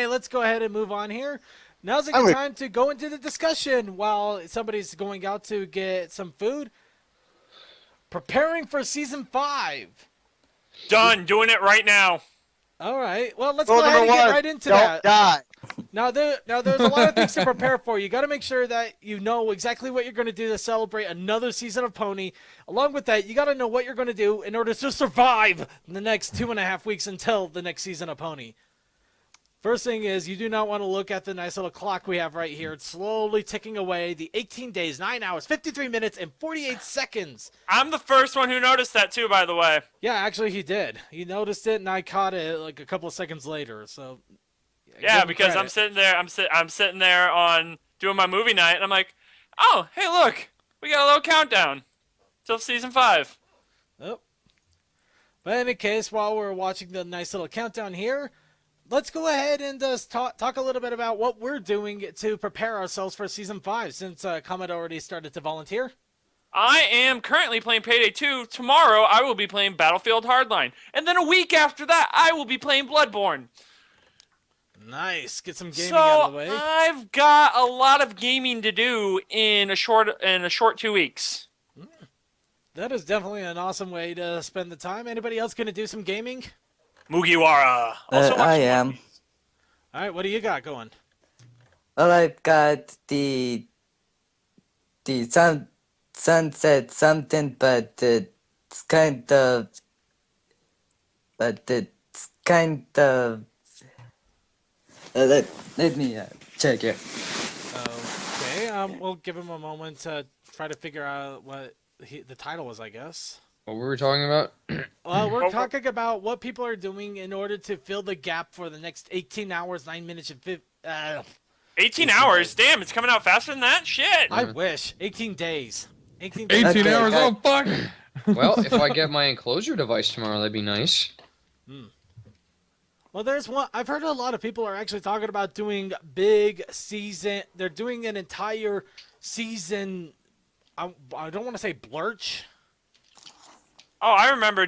anyway, let's go ahead and move on here. Now's a good time to go into the discussion while somebody's going out to get some food. Preparing for season 5. Done. Doing it right now. All right. Well, let's go ahead and get right into that. Don't die. Now, there's a lot of things to prepare for. You got to make sure that you know exactly what you're going to do to celebrate another season of Pony. Along with that, you got to know what you're going to do in order to survive the next 2.5 weeks until the next season of Pony. First thing is, you do not want to look at the nice little clock we have right here. It's slowly ticking away. The 18 days, 9 hours, 53 minutes, and 48 seconds. I'm the first one who noticed that too, by the way. Yeah, actually, he did. He noticed it, and I caught it like a couple of seconds later. So. Yeah, because I'm sitting there. I'm sitting there on doing my movie night, and I'm like, oh, hey, look, we got a little countdown till season 5. Oh. But in any case, while we're watching the nice little countdown here. Let's go ahead and talk a little bit about what we're doing to prepare ourselves for Season 5, since Comet already started to volunteer. I am currently playing Payday 2. Tomorrow, I will be playing Battlefield Hardline. And then a week after that, I will be playing Bloodborne. Nice. Get some gaming out of the way. I've got a lot of gaming to do in a short 2 weeks. That is definitely an awesome way to spend the time. Anybody else going to do some gaming? Mugiwara. I am. All right, what do you got going? Well, I've got the sunset something, but it's kind of let me check it. Okay, we'll give him a moment to try to figure out what the title was, I guess. What were we talking about? Well, we're talking about what people are doing in order to fill the gap for the next 18 hours, 9 minutes, and 18 hours? Damn, it's coming out faster than that? Shit! I wish. 18 days. 18 hours? Oh, fuck! Well, if I get my enclosure device tomorrow, that'd be nice. Well, there's one. I've heard a lot of people are actually talking about doing big season. They're doing an entire season. I don't want to say blurch. Oh, I remember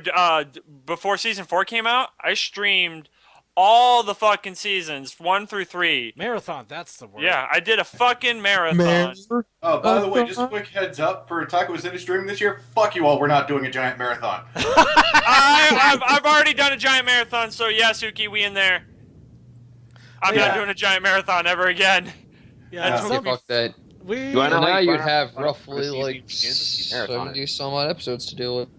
before Season 4 came out, I streamed all the fucking seasons, 1 through 3. Marathon, that's the word. Yeah, I did a fucking marathon. Oh, by the way, just a quick heads up for Taco City streaming this year. Fuck you all, we're not doing a giant marathon. I've already done a giant marathon, so yeah, Suki, we in there. I'm not doing a giant marathon ever again. Yeah, fuck that. Now you'd have roughly like 70 some odd episodes to deal with.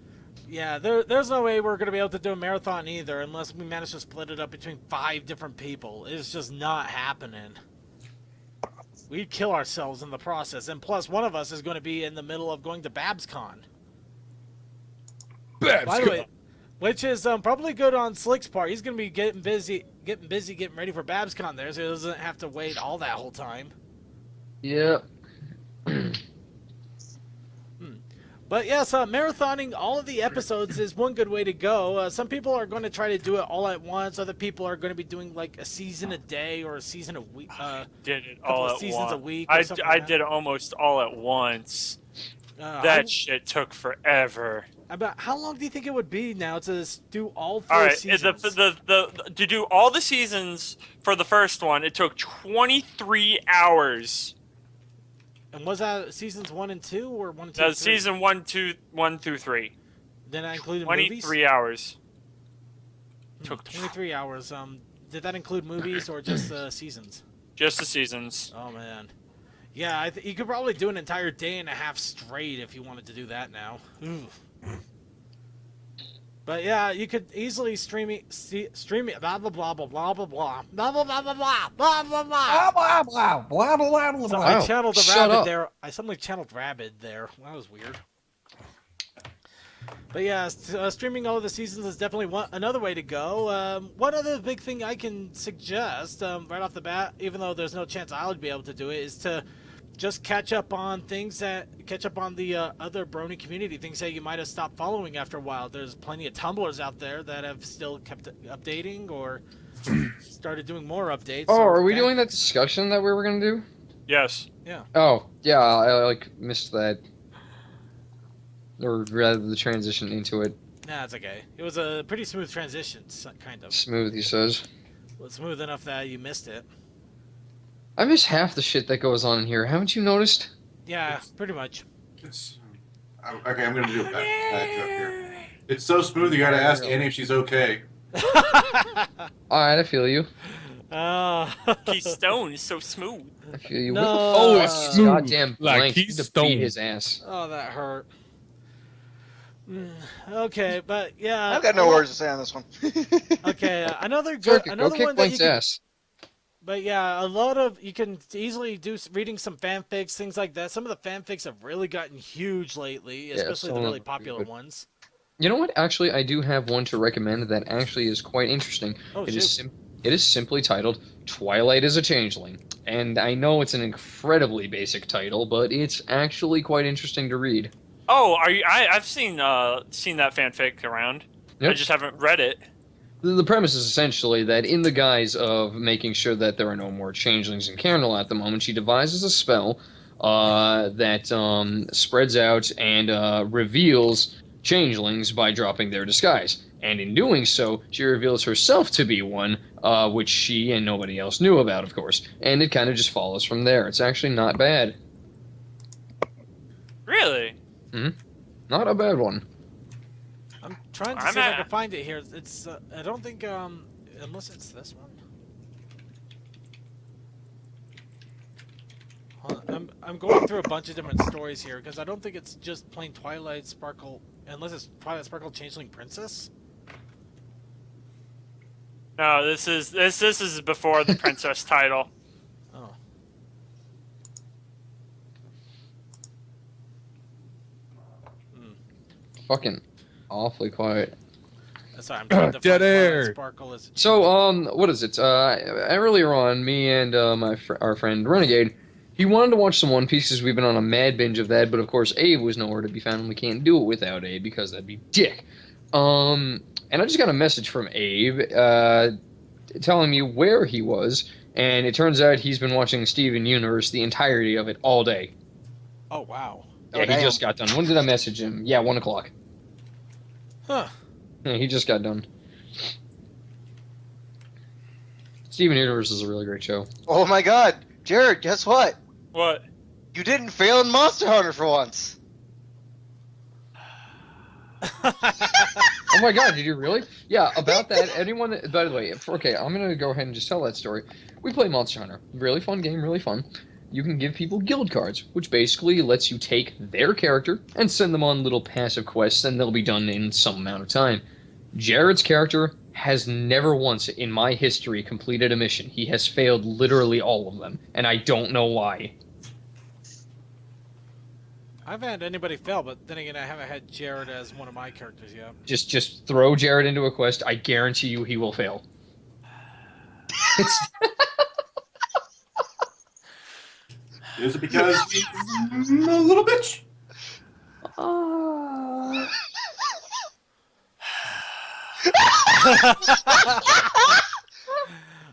Yeah, there's no way we're going to be able to do a marathon either unless we manage to split it up between 5 different people. It's just not happening. We'd kill ourselves in the process. And plus, one of us is going to be in the middle of going to BabsCon. By the way, which is probably good on Slick's part. He's going to be getting busy getting ready for BabsCon there, so he doesn't have to wait all that whole time. Yeah. But yes, marathoning all of the episodes is one good way to go. Some people are going to try to do it all at once. Other people are going to be doing like a season a day or a season a week. Did it all at seasons once. a week. I did it almost all at once. That shit took forever. About how long do you think it would be now to do all 4 all right, seasons? To do all the seasons for the first one, it took 23 hours. And was that seasons 1 and 2 or 1, 2, 3? Season 1 through 3. Then I included 23 movies? hours. Took 23 hours. Did that include movies or just seasons? Just the seasons. Oh man. Yeah, you could probably do an entire day and a half straight if you wanted to do that now. But yeah, you could easily stream it, blah blah blah blah blah blah blah blah blah blah blah blah blah blah blah. I channeled the rabbit there. I suddenly channeled rabbit there. That was weird. But yeah, streaming all of the seasons is definitely another way to go. One other big thing I can suggest right off the bat, even though there's no chance I would be able to do it, is to just catch up on the other Brony community, things that you might have stopped following after a while. There's plenty of Tumblrs out there that have still kept updating or started doing more updates. Oh, are we doing that discussion that we were going to do? Yes. Yeah. Oh, yeah, I missed that. Or rather, the transition into it. Nah, it's okay. It was a pretty smooth transition, kind of. Smooth, he says. Well, smooth enough that you missed it. I miss half the shit that goes on in here. Haven't you noticed? Yeah, pretty much. Okay, I'm gonna do a bad joke here. It's so smooth you gotta ask Annie if she's okay. Alright, I feel you. Keystone is so smooth. I feel you. No. Oh, it's Smooth. goddamn Like blank. Need to Keystone. beat his ass. Oh, that hurt. Okay, but yeah. I've got no words to say on this one. Okay, another Go good, another kick one that you Blank's can. ass. But yeah, a lot of you can easily do reading some fanfics, things like that. Some of the fanfics have really gotten huge lately, especially some the of really them are popular good. ones. You know what? Actually, I do have one to recommend that actually is quite interesting. Oh, It shoot. is simply titled "Twilight is a Changeling," and I know it's an incredibly basic title, but it's actually quite interesting to read. Oh, are you? I've seen that fanfic around. Yep. I just haven't read it. The premise is essentially that in the guise of making sure that there are no more changelings in Candle at the moment, she devises a spell that spreads out and reveals changelings by dropping their disguise. And in doing so, she reveals herself to be one, which she and nobody else knew about, of course. And it kind of just follows from there. It's actually not bad. Really? Not a bad one. I'm trying to I'm see if I at- can find it here. It's I don't think unless it's this one. Hold on, I'm going through a bunch of different stories here because I don't think it's just plain Twilight Sparkle, unless it's Twilight Sparkle Changeling Princess. No, this is before the princess title. Oh. Fucking awfully quiet. Sorry, I'm trying to Dead find air. Twilight Sparkle as So, what is it? Earlier on, me and our friend Renegade, he wanted to watch some One Piece because we've been on a mad binge of that, but of course Abe was nowhere to be found, and we can't do it without Abe because that'd be dick. And I just got a message from Abe telling me where he was, and it turns out he's been watching Steven Universe the entirety of it all day. Oh wow. Yeah, he just got done. When did I message him? Yeah, 1 o'clock. Huh. Yeah, he just got done. Steven Universe is a really great show. Oh my god, Jared, guess what? What? You didn't fail in Monster Hunter for once. Oh my god, did you really? Yeah, about that, anyone that, by the way, okay, I'm gonna go ahead and just tell that story. We play Monster Hunter. Really fun game, really fun. You can give people guild cards, which basically lets you take their character and send them on little passive quests, and they'll be done in some amount of time. Jared's character has never once in my history completed a mission. He has failed literally all of them, and I don't know why. I haven't had anybody fail, but then again, I haven't had Jared as one of my characters yet. Just throw Jared into a quest. I guarantee you he will fail. It's... Is it because he's a little bitch?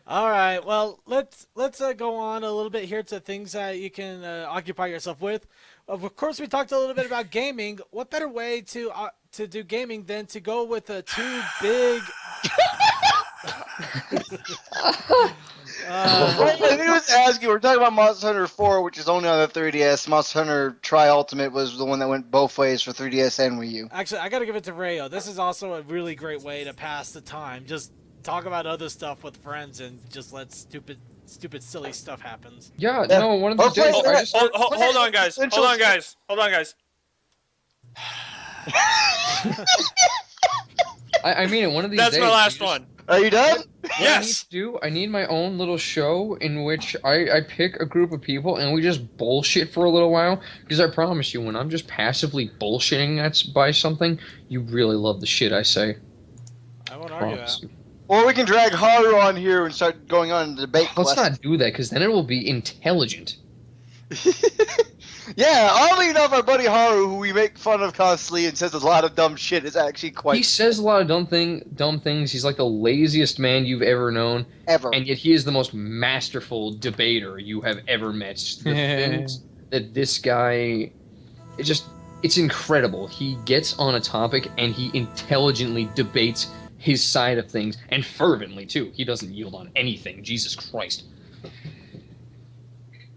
All right, well, let's go on a little bit here to things that you can occupy yourself with. Of course, we talked a little bit about gaming. What better way to do gaming than to go with two big? I think it was asking. We're talking about Monster Hunter 4, which is only on the 3DS. Monster Hunter Tri Ultimate was the one that went both ways for 3DS and Wii U. Actually, I gotta give it to Rayo. This is also a really great way to pass the time. Just talk about other stuff with friends and just let stupid, silly stuff happens. Yeah, no, one of these Or days, play I that- just... Hold on, guys. Hold on, guys. Hold on, guys. I mean it, one of these That's days... my last you just- one. Are you done? What I need Yes. to do, I need my own little show in which I pick a group of people and we just bullshit for a little while. Because I promise you, when I'm just passively bullshitting by something, you really love the shit I say. I won't argue Promise that. you. Or we can drag Haru on here and start going on a debate Let's quest. not do that, because then it will be intelligent. Yeah, oddly enough, our buddy Haru, who we make fun of constantly and says a lot of dumb shit, is actually He quite says a lot of dumb things. He's like the laziest man you've ever known, ever. and yet he is the most masterful debater you have ever met. The things that this guy, it's incredible. He gets on a topic and he intelligently debates his side of things, and fervently too. He doesn't yield on anything. Jesus Christ.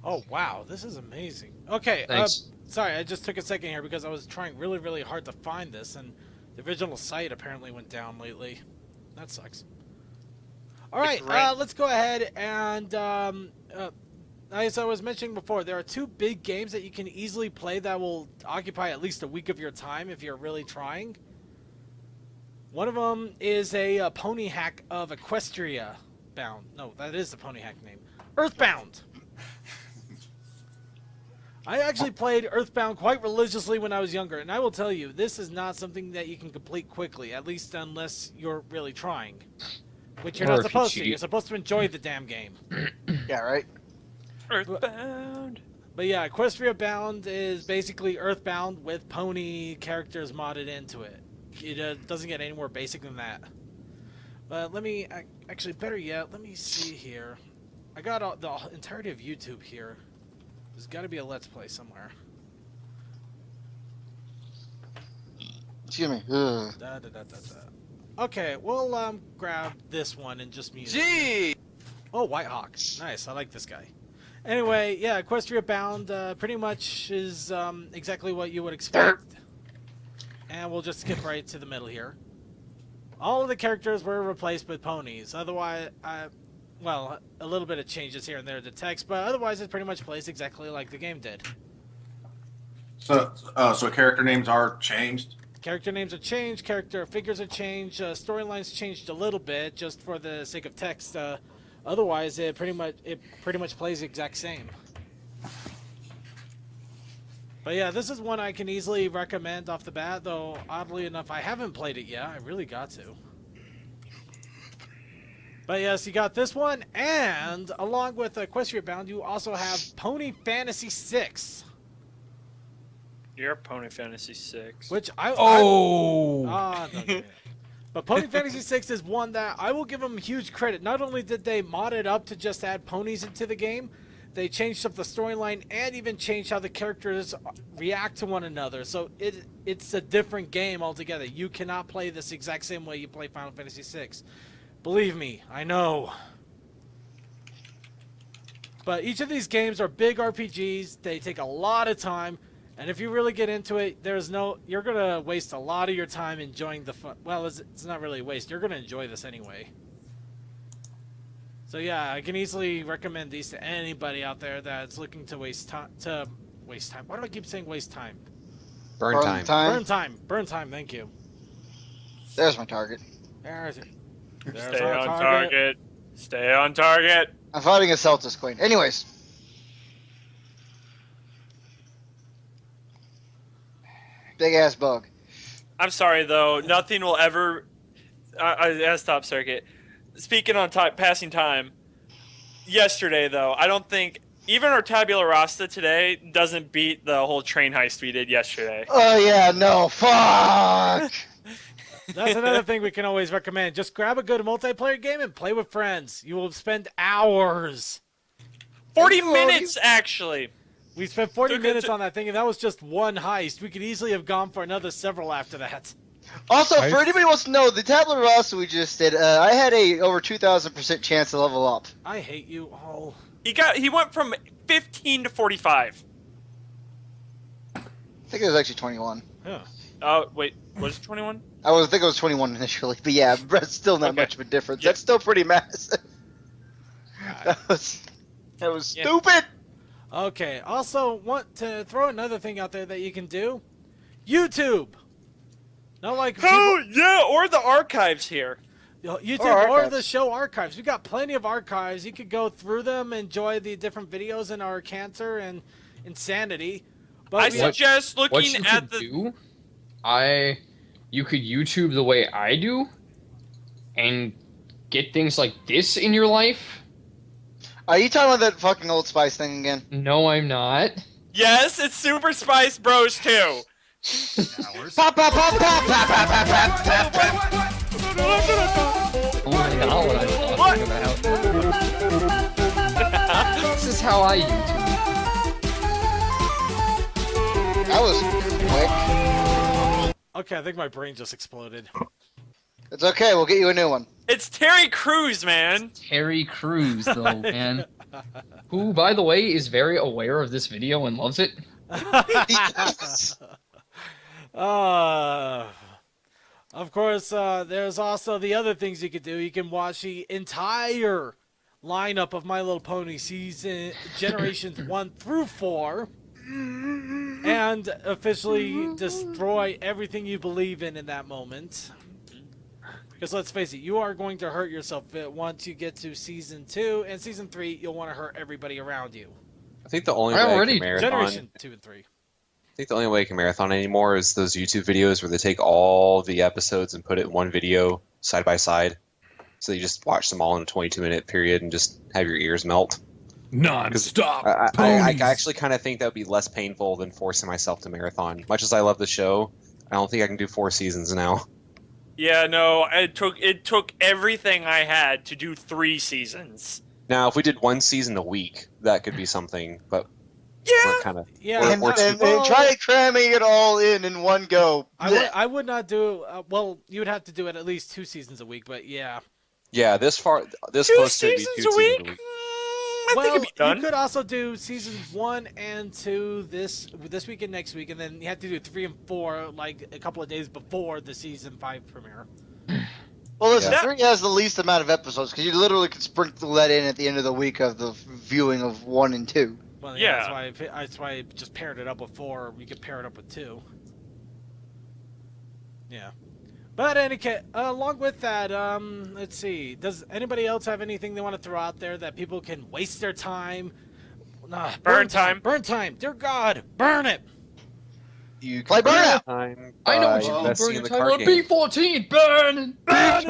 Oh wow, this is amazing. Okay, Thanks. sorry, I just took a second here because I was trying really, really hard to find this, and the original site apparently went down lately. That sucks. All right, let's go ahead and as I was mentioning before, there are two big games that you can easily play that will occupy at least a week of your time if you're really trying. One of them is a pony hack of Equestria Bound. No, that is the pony hack name. Earthbound. I actually played Earthbound quite religiously when I was younger, and I will tell you, this is not something that you can complete quickly, at least unless you're really trying. Which you're not supposed to. You're supposed to enjoy the damn game. Yeah, right? Earthbound. But yeah, Equestria Bound is basically Earthbound with pony characters modded into it. It doesn't get any more basic than that. But let me, actually better yet, let me see here. I got the entirety of YouTube here. There's got to be a Let's Play somewhere. Excuse me. Okay, we'll grab this one and just mute it. Gee! Oh, White Hawk. Nice, I like this guy. Anyway, yeah, Equestria Bound pretty much is exactly what you would expect. And we'll just skip right to the middle here. All of the characters were replaced with ponies. Otherwise, well, a little bit of changes here and there to text, but otherwise it pretty much plays exactly like the game did. So character names are changed? Character names are changed, character figures are changed, storylines changed a little bit just for the sake of text. Otherwise, it pretty much plays the exact same. But yeah, this is one I can easily recommend off the bat, though oddly enough, I haven't played it yet. I really got to. But yes, you got this one, and along with Equestria Bound, you also have Pony Fantasy 6. You're Pony Fantasy 6. Which I... Oh! But Pony Fantasy 6 is one that I will give them huge credit. Not only did they mod it up to just add ponies into the game, they changed up the storyline and even changed how the characters react to one another. So it's a different game altogether. You cannot play this exact same way you play Final Fantasy 6. Believe me, I know. But each of these games are big RPGs. They take a lot of time. And if you really get into it, you're going to waste a lot of your time enjoying the fun. Well, it's not really a waste. You're going to enjoy this anyway. So yeah, I can easily recommend these to anybody out there that's looking to waste time. Why do I keep saying waste time? Burn time. Burn time. Burn time. Thank you. There's my target. There's Stay our on target. Stay on target. I'm fighting a Celtis Queen. Anyways. Big ass bug. I'm sorry though. Nothing will ever. I stop circuit. Speaking on passing time. Yesterday though, I don't think even our tabula rasa today doesn't beat the whole train heist we did yesterday. Oh yeah, no, fuck. That's another thing we can always recommend. Just grab a good multiplayer game and play with friends. You will spend hours. 40 minutes actually. We spent 40 minutes on that thing, and that was just one heist. We could easily have gone for another several after that. Also, for anybody who wants to know, the tabula rasa we just did, I had a over 2,000% chance to level up. I hate you all. He went from 15 to 45. I think it was actually 21. Yeah. Oh wait, was it 21? I think it was 21 initially, but yeah, that's still not much of a difference. Yeah. That's still pretty massive. That was stupid. Okay, also want to throw another thing out there that you can do. YouTube! Not like Oh, yeah, or the archives here. YouTube or the show archives. We got plenty of archives. You could go through them, enjoy the different videos in our cancer and insanity. But I suggest looking at the... You could YouTube the way I do and get things like this in your life. Are you talking about that fucking Old Spice thing again? No, I'm not. Yes, it's Super Spice Bros 2. Pop, pop, pop, pop, pop, pop, pop, pop, pop, pop. Oh my god, what I'm talking about. This is how I YouTube. That was quick. okay, I think my brain just exploded. It's okay. We'll get you a new one. It's Terry Crews, man. Terry Crews, though, man. Who, by the way, is very aware of this video and loves it. Of course, there's also the other things you could do. You can watch the entire lineup of My Little Pony season generations 1 through 4 and officially destroy everything you believe in that moment. Because let's face it, you are going to hurt yourself once you get to season 2 and season 3. You'll want to hurt everybody around you. I think the only way I can marathon. Generation 2 and 3. I think the only way I can marathon anymore is those YouTube videos where they take all the episodes and put it in one video side by side. So you just watch them all in a 22-minute period and just have your ears melt. Non-stop. I actually kind of think that would be less painful than forcing myself to marathon. Much as I love the show, I don't think I can do 4 seasons now. Yeah, no, it took everything I had to do 3 seasons. Now, if we did 1 season a week, that could be something, but Yeah. kind of And try cramming it all in one go. I would not do. Well, you would have to do it at least 2 seasons a week, but yeah. Yeah, this 2 close to it would be 2 seasons a seasons week? a week. I think it'd be done. You could also do seasons 1 and 2 this week and next week, and then you have to do 3 and 4 like a couple of days before the season 5 premiere. Well, listen, Yeah. 3 has the least amount of episodes because you literally could sprinkle that in at the end of the week of the viewing of 1 and 2. Well, Yeah. that's why I just paired it up with 4. You could pair it up with 2. Yeah. But any case, along with that, let's see. Does anybody else have anything they want to throw out there that people can waste their time? Burn time. Burn time. Dear God, burn it. You Play can Burnout. time I know by what you can investing burn in your the time card on game. B14, burn! Let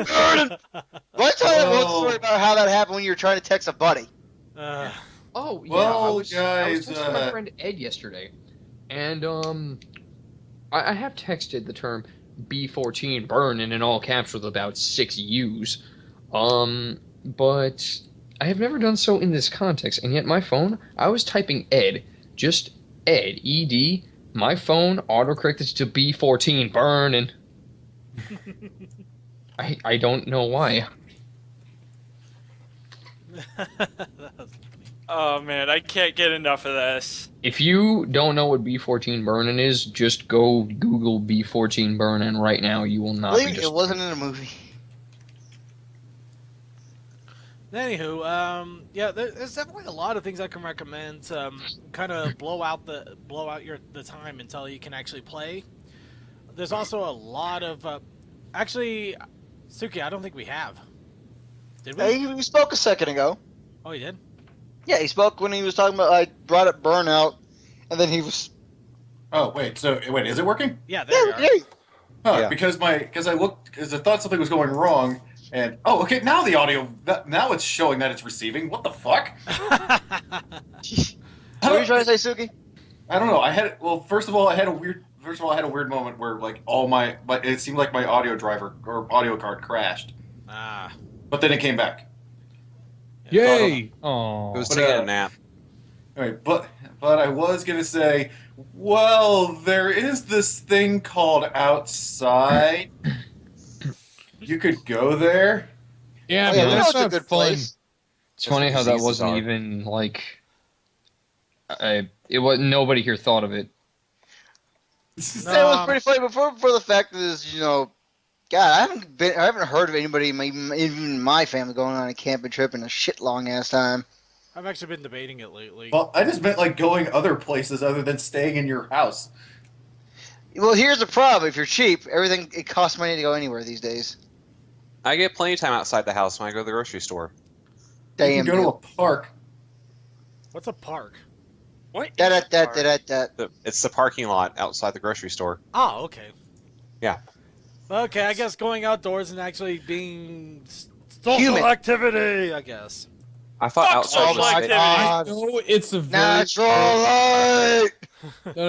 me tell you one story about how that happened when you were trying to text a buddy. Oh, yeah, Well, I was guys, texting my friend Ed yesterday, and I have texted the term B14 burn in all caps with about 6 U's, but I have never done so in this context, and yet my phone, I was typing Ed, just Ed, E-D, my phone autocorrected to B14 burn, and I don't know why. Oh man, I can't get enough of this. If you don't know what B14 burning is, just go Google B14 burning right now. You will not be Believe it wasn't in a movie. Anywho, yeah, there's definitely a lot of things I can recommend. Kind of blow out the time until you can actually play. There's also a lot of actually, Suki, I don't think we have. Did we? Hey, he spoke a second ago. Oh, he did? Yeah, he spoke when he was talking about. I brought up Burnout, and then he was. Oh wait, is it working? Yeah, there you are. Yeah. Huh, Yeah. because I thought something was going wrong, and okay, now the audio, now it's showing that it's receiving. What the fuck? What are you trying to say, Suki? I don't know. First of all, I had a weird moment where like but it seemed like my audio driver or audio card crashed, Ah. but then it came back. Yay! It Oh. was But, taking a nap. All right, but I was gonna say, well, there is this thing called outside. You could go there. Yeah, Oh, yeah, but we know that's it's a not good fun. place. It's funny how that diseases wasn't are. even like. It was nobody here thought of it. It was pretty funny, but for the fact is, God, I haven't heard of anybody, even my family, going on a camping trip in a shit long ass time. I've actually been debating it lately. Well, I just meant like going other places other than staying in your house. Well, here's the problem: if you're cheap, it costs money to go anywhere these days. I get plenty of time outside the house when I go to the grocery store. You Damn. can go to a park. What's a park? What? It's the parking lot outside the grocery store. Oh, okay. Yeah. Okay, I guess going outdoors and actually being social Human. activity, I guess. I thought Fuck outside social was activity. I know it's a very Natural light.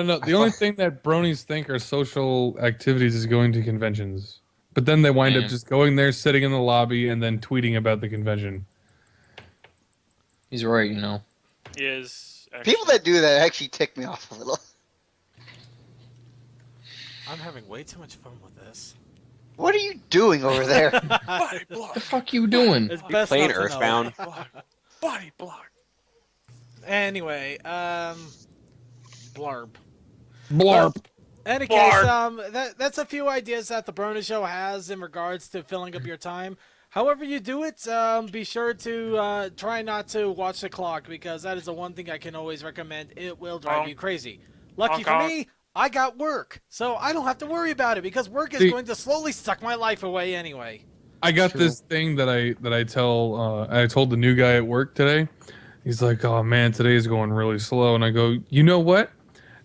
no. The only thing that bronies think are social activities is going to conventions, but then they wind Yeah. up just going there, sitting in the lobby, and then tweeting about the convention. He's right, He is. Actually. People that do that actually tick me off a little. I'm having way too much fun with this. What are you doing over there? Body block. What the fuck you doing? It's best Playing not to know. Earthbound. Body block. Anyway, blarb. Blarp. Any case, that's a few ideas that the Brony Show has in regards to filling up your time. However you do it, be sure to try not to watch the clock, because that is the one thing I can always recommend. It will drive you crazy. Lucky for me, I got work, so I don't have to worry about it, because work is going to slowly suck my life away anyway. I got this thing that I told the new guy at work today. He's like, "Oh man, today is going really slow," and I go, "You know what?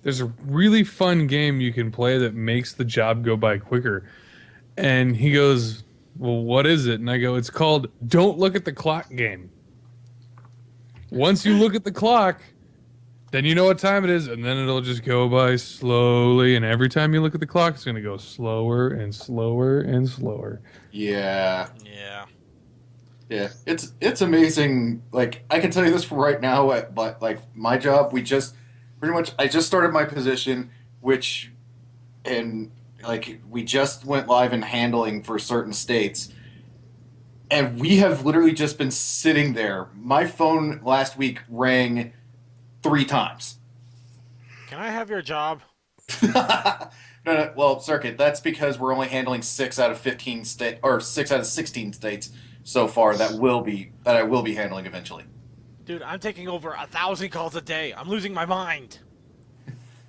There's a really fun game you can play that makes the job go by quicker." And he goes, "Well, what is it?" And I go, "It's called Don't Look at the Clock game. Once you look at the clock, then you know what time it is, and then it'll just go by slowly. And every time you look at the clock, it's going to go slower and slower and slower." Yeah. Yeah. Yeah, it's amazing. Like, I can tell you this right now, but like my job, I just started my position, and like we just went live in handling for certain states, and we have literally just been sitting there. My phone last week rang 3 times. Can I have your job? No, well, Circuit, that's because we're only handling 6 out of 15 states, or 6 out of 16 states so far that I will be handling eventually. Dude, I'm taking over 1,000 calls a day. I'm losing my mind.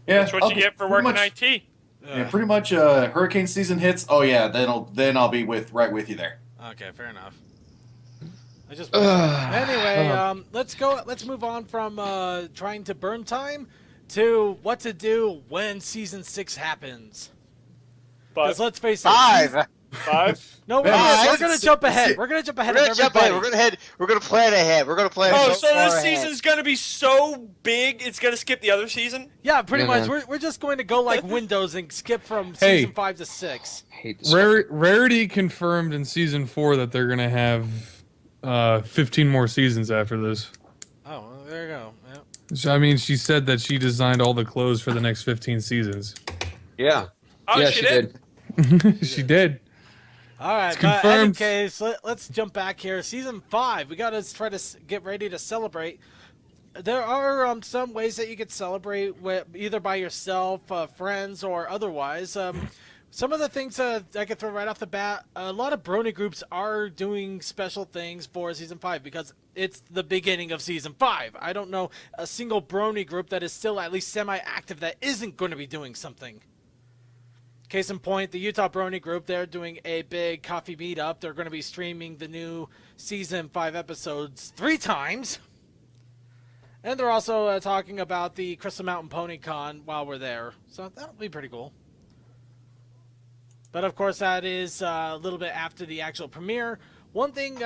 Yeah, That's what you get for working IT. Yeah, pretty much. Hurricane season hits. Oh yeah, then I'll be right with you there. Okay, fair enough. Anyway, let's move on from trying to burn time to what to do when season 6 happens. Because let's face it, 5. 5? No, we're gonna jump ahead. We're gonna jump ahead. We're gonna plan ahead. We're gonna plan. Oh, so far this ahead. season's gonna be so big, it's gonna skip the other season? Yeah, pretty Yeah, much. man. We're just going to go like Windows and skip from Hey. season 5 to 6. I hate this. Rarity confirmed in season 4 that they're gonna have 15 more seasons after this. Oh, well, there you go. Yep. So, I mean, she said that she designed all the clothes for the next 15 seasons. Yeah. Oh, Yeah, she did? She did. All right, It's but in any confirmed. case, let's jump back here. Season 5, we got to try to get ready to celebrate. There are some ways that you could celebrate with, either by yourself, friends, or otherwise. Some of the things I could throw right off the bat, a lot of Brony groups are doing special things for Season 5 because it's the beginning of Season 5. I don't know a single Brony group that is still at least semi-active that isn't going to be doing something. Case in point, the Utah Brony group, they're doing a big coffee meetup. They're going to be streaming the new Season 5 episodes 3 times. And they're also talking about the Crystal Mountain Pony Con while we're there. So that'll be pretty cool. But of course, that is a little bit after the actual premiere. One thing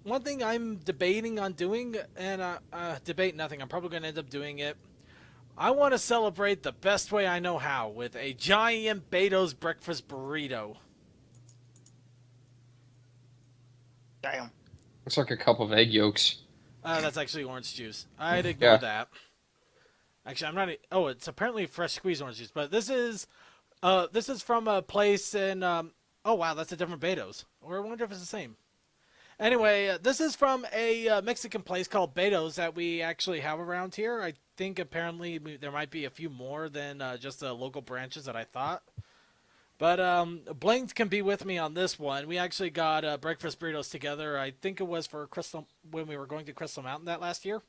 one thing I'm debating on doing, and debate nothing, I'm probably going to end up doing it. I want to celebrate the best way I know how with a giant Beto's breakfast burrito. Damn. Looks like a cup of egg yolks. That's actually orange juice. I'd ignore Yeah. that. Actually, I'm not. Oh, it's apparently fresh squeezed orange juice, but this is from a place in. Oh wow, that's a different Beto's. Or I wonder if it's the same. Anyway, this is from a Mexican place called Beto's that we actually have around here. I think apparently there might be a few more than just the local branches that I thought. But Blaine can be with me on this one. We actually got breakfast burritos together. I think it was for when we were going to Crystal Mountain that last year.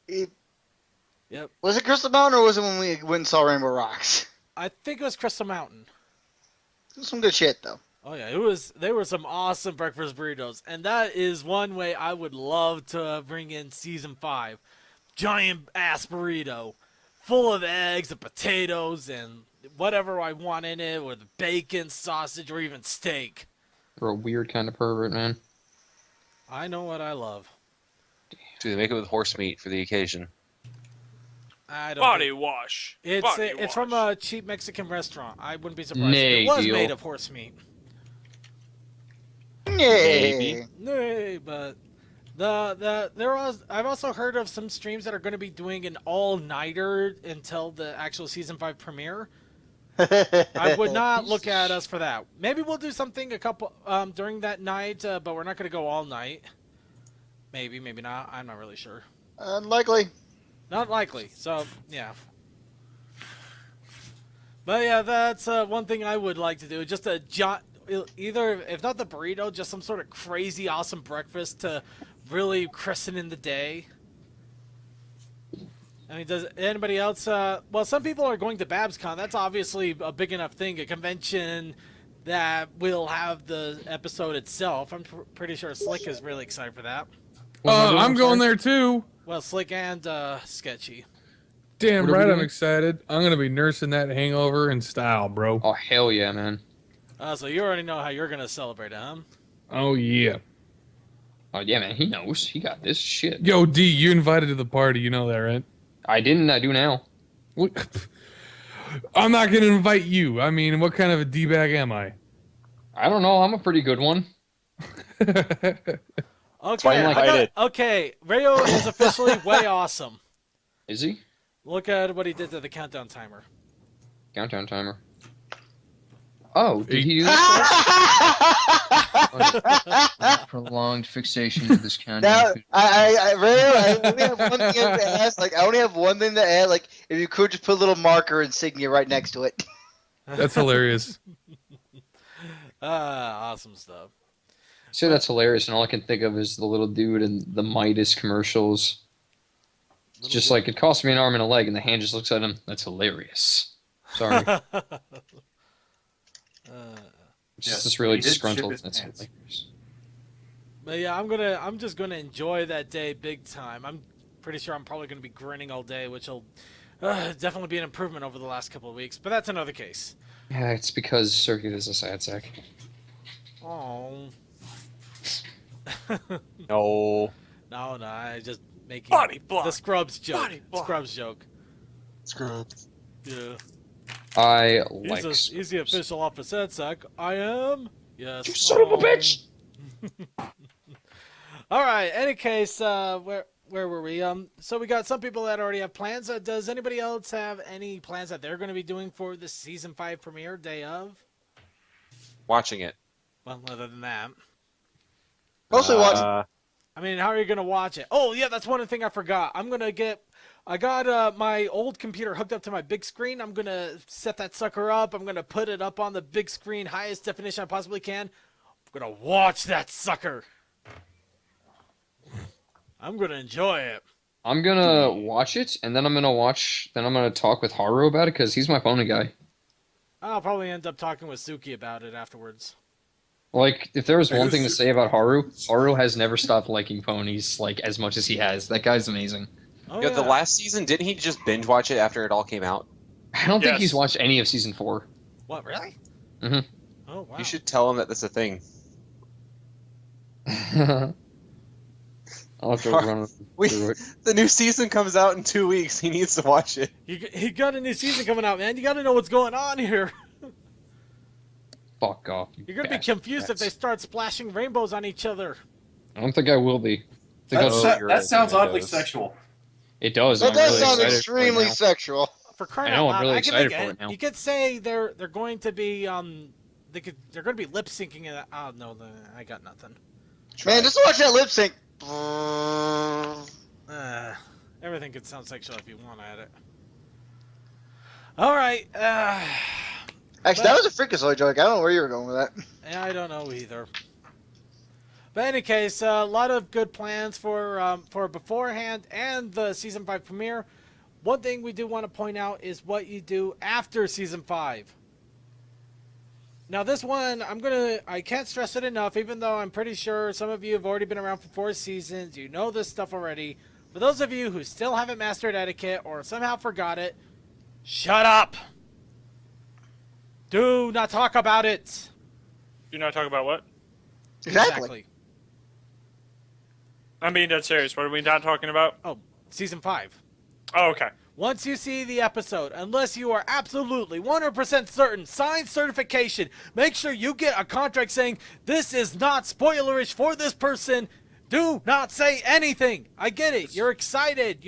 Yep. Was it Crystal Mountain or was it when we went and saw Rainbow Rocks? I think it was Crystal Mountain. It was some good shit though. Oh yeah, they were some awesome breakfast burritos, and that is one way I would love to bring in season 5. Giant ass burrito, full of eggs and potatoes and whatever I want in it, with bacon, sausage, or even steak. You're a weird kind of pervert, man. I know what I love. Do they make it with horse meat for the occasion? I don't. Body wash. It's from a cheap Mexican restaurant. I wouldn't be surprised if Nay, it was deal. made of horse meat. Yay. Nay, but I've also heard of some streams that are going to be doing an all-nighter until the actual season 5 premiere. I would not look at us for that. Maybe we'll do something during that night, but we're not going to go all night. Maybe, maybe not. I'm not really sure. Unlikely. Not likely. So, yeah. But yeah, that's one thing I would like to do. Just either, if not the burrito, just some sort of crazy awesome breakfast to really christen in the day. I mean, does anybody else? Well, some people are going to BabsCon. That's obviously a big enough thing, a convention that will have the episode itself. I'm pretty sure Slick is really excited for that. I'm going there too. Well, Slick and Sketchy. Damn What are we right, I'm doing? excited. I'm gonna be nursing that hangover in style, bro. Oh hell yeah, man. So you already know how you're gonna celebrate it, huh? Oh yeah. Oh yeah, man. He knows. He got this shit. Yo, D, you invited to the party. You know that, right? I didn't. I do now. What? I'm not gonna invite you. I mean, what kind of a d-bag am I? I don't know. I'm a pretty good one. Okay, okay. Rayo is officially way awesome. Is he? Look at what he did to the countdown timer. Countdown timer. Oh, did he do this? Prolonged fixation to this Now, countdown. I only have one thing to ask. Like, I only have one thing to add. Like, if you could just put a little marker insignia right next to it. That's hilarious. Awesome stuff. Say that's hilarious, and all I can think of is the little dude in the Midas commercials. It's just like, it cost me an arm and a leg, and the hand just looks at him. That's hilarious. Sorry. It's just this really he did ship disgruntled. his That's pants. hilarious. But yeah, I'm just gonna enjoy that day big time. I'm pretty sure I'm probably gonna be grinning all day, which will definitely be an improvement over the last couple of weeks. But that's another case. Yeah, it's because Circuit is a sad sack. Oh. No. No, I just making Body block. the Scrubs joke. Body block. Scrubs joke. Scrubs. Yeah. I like He's the official officer, Zach. I am. Yes. You son of a bitch! All right. Any case, where were we? So we got some people that already have plans. Does anybody else have any plans that they're going to be doing for the season 5 premiere day of? Watching it. Well, other than that, Mostly watch. I mean, how are you going to watch it? Oh yeah, that's one thing I forgot. I got my old computer hooked up to my big screen. I'm going to set that sucker up. I'm going to put it up on the big screen, highest definition I possibly can. I'm going to watch that sucker. I'm going to enjoy it. I'm gonna watch it, and then I'm gonna talk with Haru about it, because he's my pony guy. I'll probably end up talking with Suki about it afterwards. Like, if there was one thing to say about Haru has never stopped liking ponies, like, as much as he has. That guy's amazing. Oh, Yeah, the last season, didn't he just binge watch it after it all came out? I don't think Yes. he's watched any of season 4. What, really? Mhm. Oh, wow. You should tell him that that's a thing. I'll have to run through it. The new season comes out in 2 weeks. He needs to watch it. You got a new season coming out, man. You got to know what's going on here. Fuck off. You're going to be confused if they start splashing rainbows on each other. I don't think I will be. I think That sounds oddly sexual. it does. That I'm does really sound excited for it extremely now. sexual. For crying I know, out loud, I'm really I can excited think for it now. You could say they're going to be they're going to be lip syncing it. Oh no, I got nothing. Man, just watch that lip sync. Everything could sound sexual if you want at it. All right. Actually, that was a Freakazoid joke. I don't know where you were going with that. Yeah, I don't know either. But in any case, a lot of good plans for beforehand and the season 5 premiere. One thing we do want to point out is what you do after season 5. Now this one, I can't stress it enough, even though I'm pretty sure some of you have already been around for 4 seasons, you know this stuff already. For those of you who still haven't mastered etiquette or somehow forgot it, shut up! Do not talk about it! Do not talk about what? Exactly. I'm being dead serious. What are we not talking about? Oh, season 5. Oh, okay. Once you see the episode, unless you are absolutely 100% certain, signed certification, make sure you get a contract saying, this is not spoilerish for this person. Do not say anything. I get it. You're excited.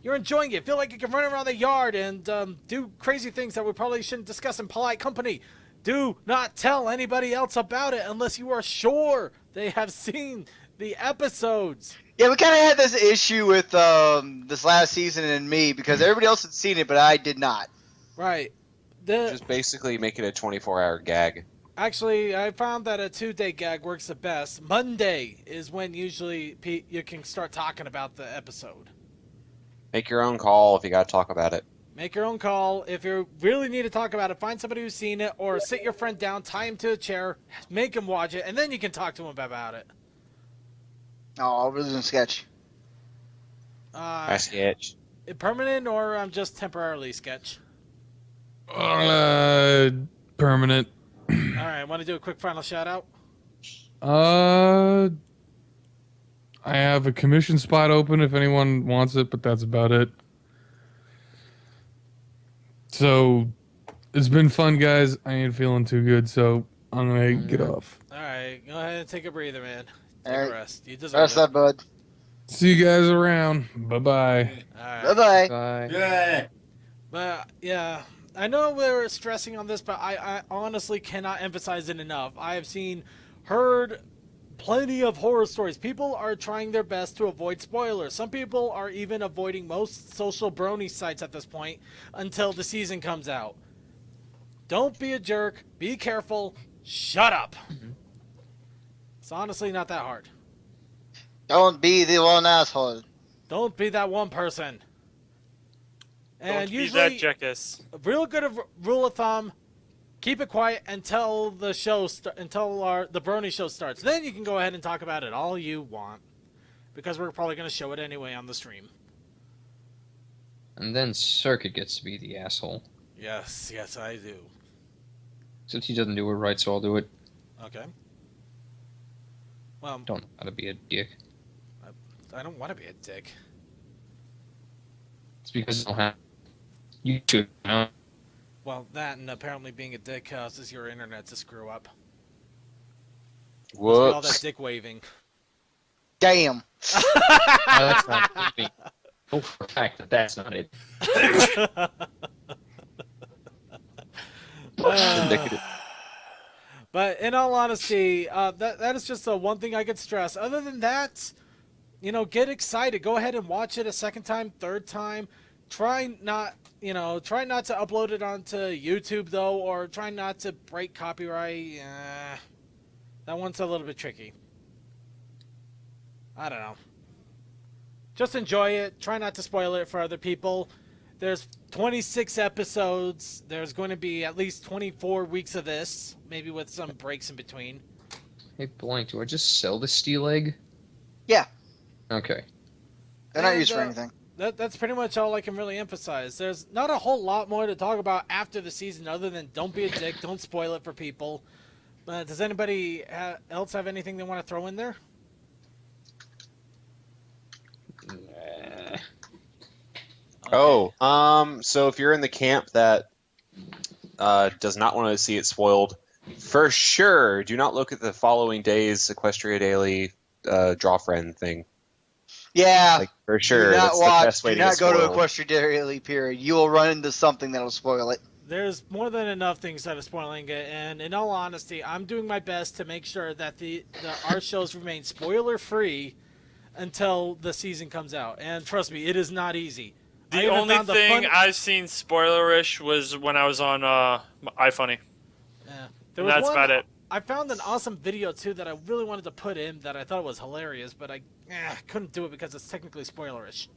you're enjoying it, feel like you can run around the yard and do crazy things that we probably shouldn't discuss in polite company, do not tell anybody else about it unless you are sure they have seen the episodes. Yeah, we kind of had this issue with this last season and me because everybody else had seen it, but I did not. Right. Just basically make it a 24-hour gag. Actually, I found that a 2-day gag works the best. Monday is when usually you can start talking about the episode. Make your own call if you got to talk about it. Make your own call. If you really need to talk about it, find somebody who's seen it, or sit your friend down, tie him to a chair, make him watch it, and then you can talk to him about it. Oh, other than sketch. I sketch. Permanent or just temporarily sketch? Permanent. All right, want to do a quick final shout out? I have a commission spot open if anyone wants it, but that's about it. So, it's been fun, guys. I ain't feeling too good, so I'm gonna get off. All right, go ahead and take a breather, man. Take All a right. rest. You deserve Rest it. up, bud. See you guys around. Bye-bye. All right. Bye-bye. Bye. Yeah. But yeah, I know we're stressing on this, but I honestly cannot emphasize it enough. I have heard plenty of horror stories. People are trying their best to avoid spoilers. Some people are even avoiding most social brony sites at this point until the season comes out. Don't be a jerk. Be careful. Shut up. It's honestly not that hard. Don't be the one asshole. Don't be that one person. And Don't usually, be that jackass. a real good rule of thumb: keep it quiet until the show the Brony show starts. Then you can go ahead and talk about it all you want, because we're probably going to show it anyway on the stream. And then Circuit gets to be the asshole. Yes, I do. Except he doesn't do it right, so I'll do it. Okay. Well, Don't know how to be a dick. I don't want to be a dick. It's because I don't have YouTube. You know? Well, that and apparently being a dick causes your internet to screw up. Must be all that Whoops. dick waving. Damn. No, that's not me. Oh, for a fact that that's not it. But in all honesty, that is just the one thing I could stress. Other than that, get excited. Go ahead and watch it a second time, third time. Try not to upload it onto YouTube though, or try not to break copyright. That one's a little bit tricky. I don't know. Just enjoy it. Try not to spoil it for other people. There's 26 episodes. There's going to be at least 24 weeks of this, maybe with some breaks in between. Hey, Blank, do I just sell the steel egg? Yeah. Okay. They're not And, used for anything. That's pretty much all I can really emphasize. There's not a whole lot more to talk about after the season other than don't be a dick, don't spoil it for people. Does anybody else have anything they want to throw in there? Nah. Oh, so if you're in the camp that does not want to see it spoiled, for sure, do not look at the following day's Equestria Daily draw friend thing. Yeah. Like, for sure, do not that's watch. the best way Do to get not go to spoiled. Equestria Daily, period. You will run into something that'll spoil it. There's more than enough things that are spoiling it, and in all honesty, I'm doing my best to make sure that our shows remain spoiler-free until the season comes out. And trust me, it is not easy. I The even only found thing I've seen spoilerish was when I was on iFunny. Yeah. And that's about it. I found an awesome video, too, that I really wanted to put in that I thought was hilarious, but I couldn't do it because it's technically spoilerish.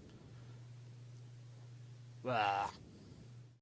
Ah.